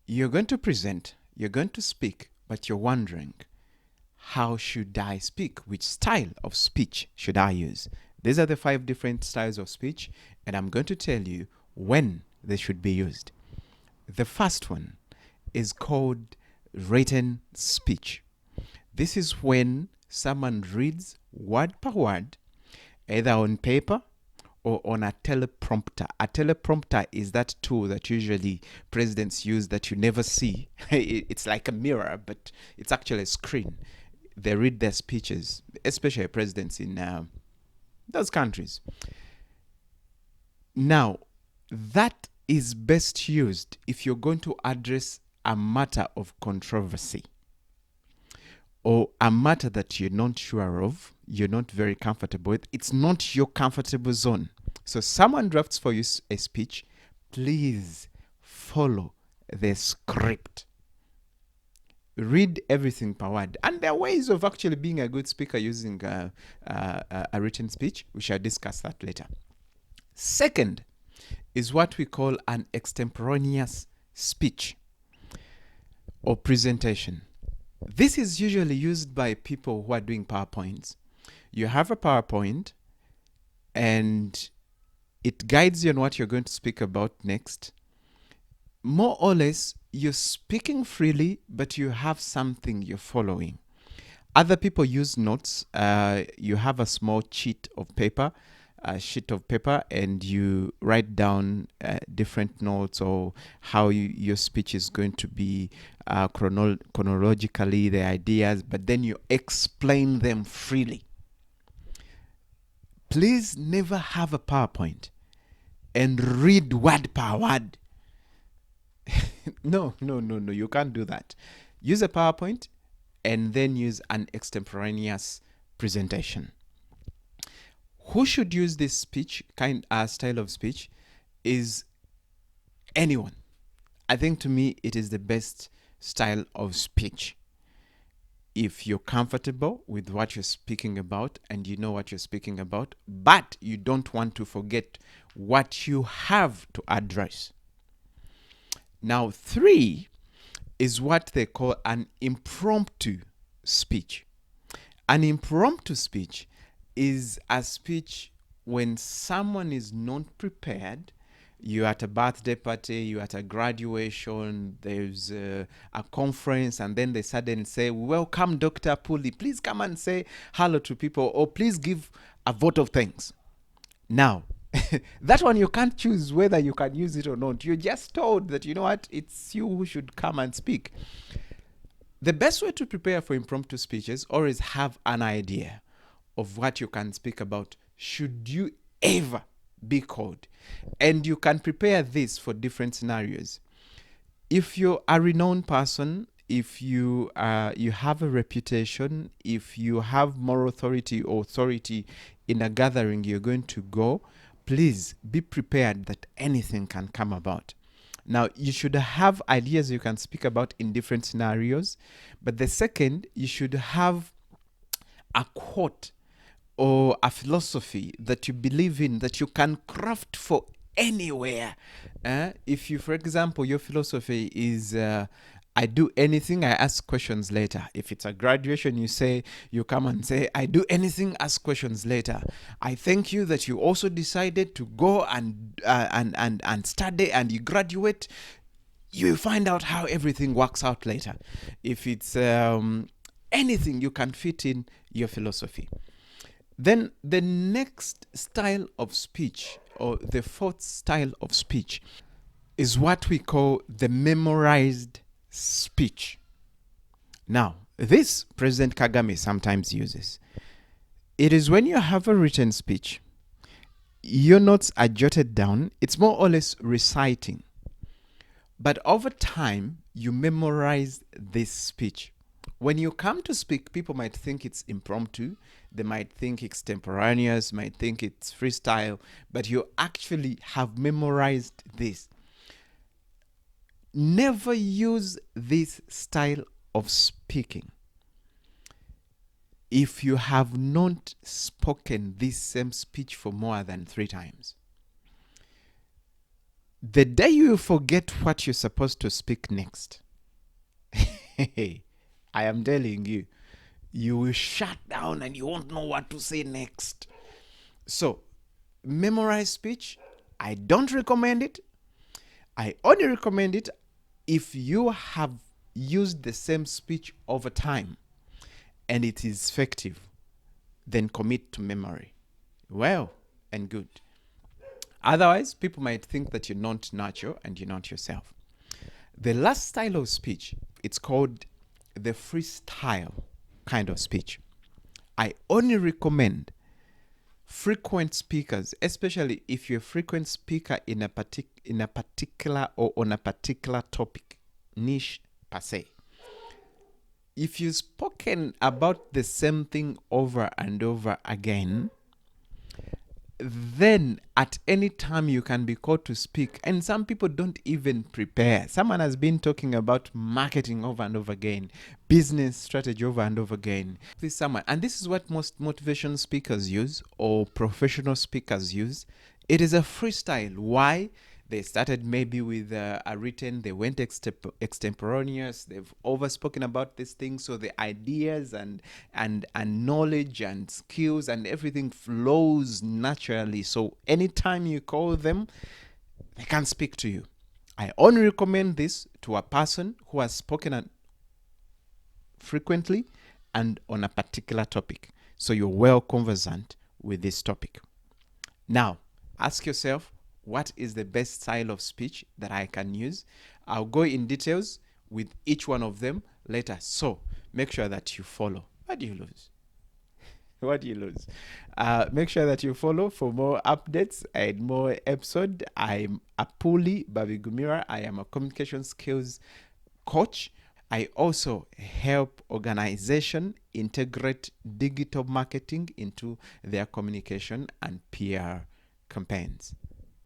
You're going to present, you're going to speak, but you're wondering, how should I speak? Which style of speech should I use? These are the 5 different styles of speech, and I'm going to tell you when they should be used. The first one is called written speech. This is when someone reads word per word, either on paper or on a teleprompter. A teleprompter is that tool that usually presidents use that you never see. It's like a mirror, but it's actually a screen. They read their speeches, especially presidents in those countries. Now, that is best used if you're going to address a matter of controversy or a matter that you're not sure of, you're not very comfortable with. It's not your comfortable zone. So someone drafts for you a speech, please follow the script. Read everything per word. And there are ways of actually being a good speaker using a written speech. We shall discuss that later. Second is what we call an extemporaneous speech or presentation. This is usually used by people who are doing PowerPoints. You have a PowerPoint and it guides you on what you're going to speak about next. More or less, you're speaking freely, but you have something you're following. Other people use notes. You have a small sheet of paper, and you write down different notes or how your speech is going to be chronologically, the ideas, but then you explain them freely. Please never have a PowerPoint and read word per word. No, you can't do that. Use a PowerPoint and then use an extemporaneous presentation. Who should use this style of speech is anyone. I think to me it is the best style of speech. If you're comfortable with what you're speaking about and you know what you're speaking about, but you don't want to forget what you have to address. Now, 3 is what they call an impromptu speech. An impromptu speech is a speech when someone is not prepared. You're at a birthday party, you're at a graduation, there's a conference, and then they suddenly say, welcome, Dr. Apuuli. Please come and say hello to people, or please give a vote of thanks. Now, that one you can't choose whether you can use it or not. You're just told that, you know what, it's you who should come and speak. The best way to prepare for impromptu speeches, always have an idea of what you can speak about should you ever be called. And you can prepare this for different scenarios. If you're a renowned person, if you have a reputation, if you have more authority in a gathering you're going to go, please be prepared that anything can come about. Now, you should have ideas you can speak about in different scenarios. But the second, you should have a quote or a philosophy that you believe in that you can craft for anywhere. If you, for example, your philosophy is I do anything, I ask questions later. If it's a graduation, you come and say, I do anything, ask questions later. I thank you that you also decided to go and study and you graduate. You find out how everything works out later. If it's anything, you can fit in your philosophy. Then the next style of speech, or the 4th style of speech, is what we call the memorized speech. Now, this President Kagame sometimes uses. It is when you have a written speech, your notes are jotted down. It's more or less reciting. But over time, you memorize this speech. When you come to speak, people might think it's impromptu. They might think extemporaneous, might think it's freestyle, but you actually have memorized this. Never use this style of speaking if you have not spoken this same speech for more than 3 times. The day you forget what you're supposed to speak next, I am telling you, you will shut down and you won't know what to say next. So, memorized speech, I don't recommend it. I only recommend it if you have used the same speech over time and it is effective, then commit to memory. Well and good. Otherwise, people might think that you're not natural and you're not yourself. The last style of speech, it's called the freestyle kind of speech. I only recommend frequent speakers, especially if you're a frequent speaker in a particular or on a particular topic, niche per se. If you've spoken about the same thing over and over again, then at any time you can be called to speak. And some people don't even prepare. Someone has been talking about marketing over and over again, business strategy over and over again. And this is what most motivation speakers use or professional speakers use. It is a freestyle. Why? They started maybe with a written, they went extemporaneous, they've overspoken about this thing, so the ideas and knowledge and skills and everything flows naturally. So anytime you call them, they can speak to you. I only recommend this to a person who has spoken frequently and on a particular topic. So you're well conversant with this topic. Now, ask yourself, what is the best style of speech that I can use? I'll go in details with each one of them later. So make sure that you follow. What do you lose? What do you lose? Make sure that you follow for more updates and more episode. I'm Apuuli Babigumira. I am a communication skills coach. I also help organization integrate digital marketing into their communication and PR campaigns.